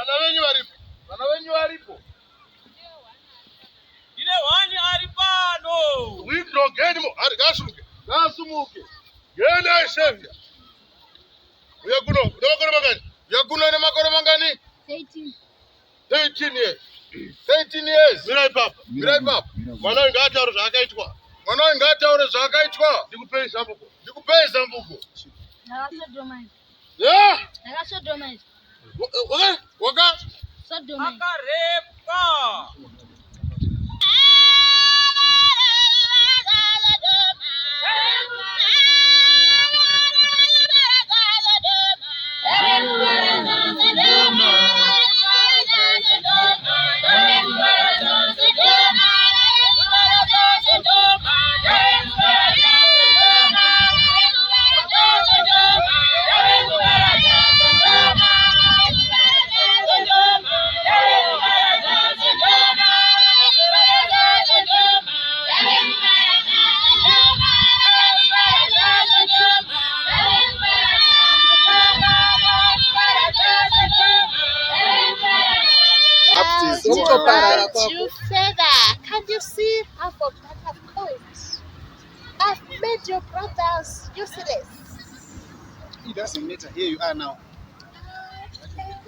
Vana venyu varipo. Vana venyu varipo. Ndine wani ari pano. Withdraw geni ari gasumuke. Gasumuke. Gena Savior. Uyakuno, ndokoro mangani. Uyakuno ne makoro mangani? 18. 13 years. 13 years. Mirai papa. Mirai papa. Mwana ngataura zvakaitwa. Mwana ngataura zvakaitwa. Ndikupei zambuko. Ndikupei zambuko. Nakasodomai. Yeah. Nakasodomai. Waka? Sodomai. Akarepa. Don't you say that? Can't you see half of that I've coined? I've made your brothers useless. It doesn't matter. Here you are now.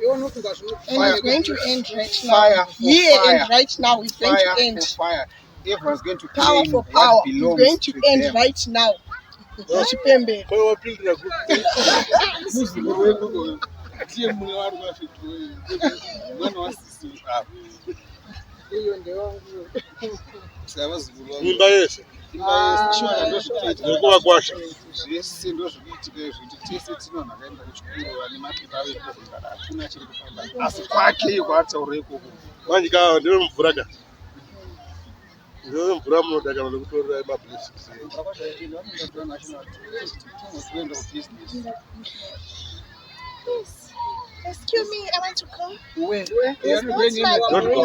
And it's going to end right now. Fire for Here fire. and right now. It's going Fire to end. for fire. Everyone's going to Power claim for what power. It's belongs going to end them. right now. Chipembe. Kwa wapildira ku. Imba yese. Ndikuwa kwasha. Zvese ndozvinoitika izvi tese tinonhu akaenda kuchikoro vane mapepa ave kuzvigara hakuna chiri kufamba asi kwake kwaataura ikoko Manje kawa ndiwe mvura ka. Ndiwe mvura munoda kana nekutorera mablessings. Please, excuse me, I want to go. Where? It's not my Don't go.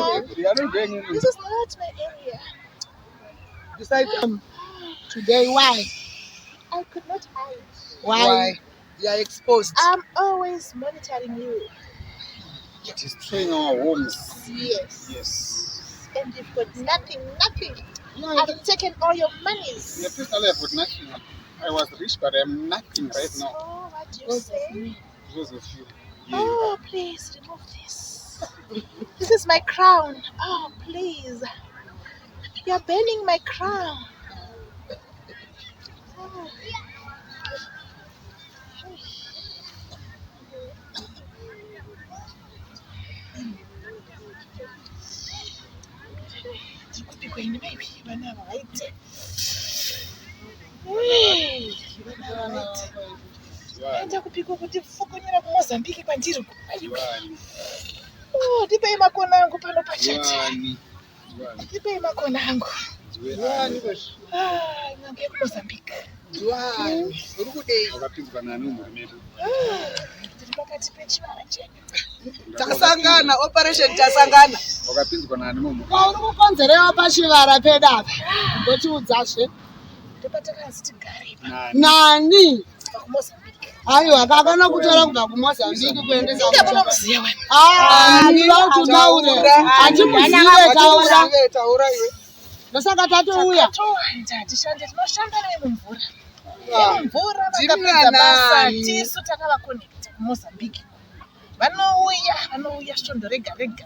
area. This is not my area. Decide today. Why? I could not hide. Why? You are exposed. I'm always monitoring you. Destroying our homes. Yes. Yes. And you've got nothing. I've taken all your monies. Yeah, personally, I've got nothing. I was rich, but I'm nothing right now. Oh, what do you say? Because of you. Oh, please remove this. This is my crown. Oh, please. You're burning my crown. Oh. Baby, when I'm right. Hey, when I'm right. Enda kupika kuti fukonyera kuMozambique kwandiri. Oh, ndipei makona angu pano pachati. Ndipei makona angu. Ah, ngange kuMozambique. Uri kudei? Wakapinzwa nani mumedu? Ndiri pakati pechivara chedu. Tasangana, operation tasangana. Wakapinzwa nani mumu? Uri kukonzerewa pachivara pedapa. Ndotiudzazve. Ndopatakazi tigare. Nani? PakuMozambique. Aiwa, kakana kutora kubva kuMozambique kuendesa. Ndakamuziya wewe. Ndira kutaura. Handikuzive taura iwe. Ndosaka tatouya. Tishande tinoshanda naye mumvura. Mumvura vakapedza basa tisu takavakonekta kuMozambique. Vanouya svitondo rega rega.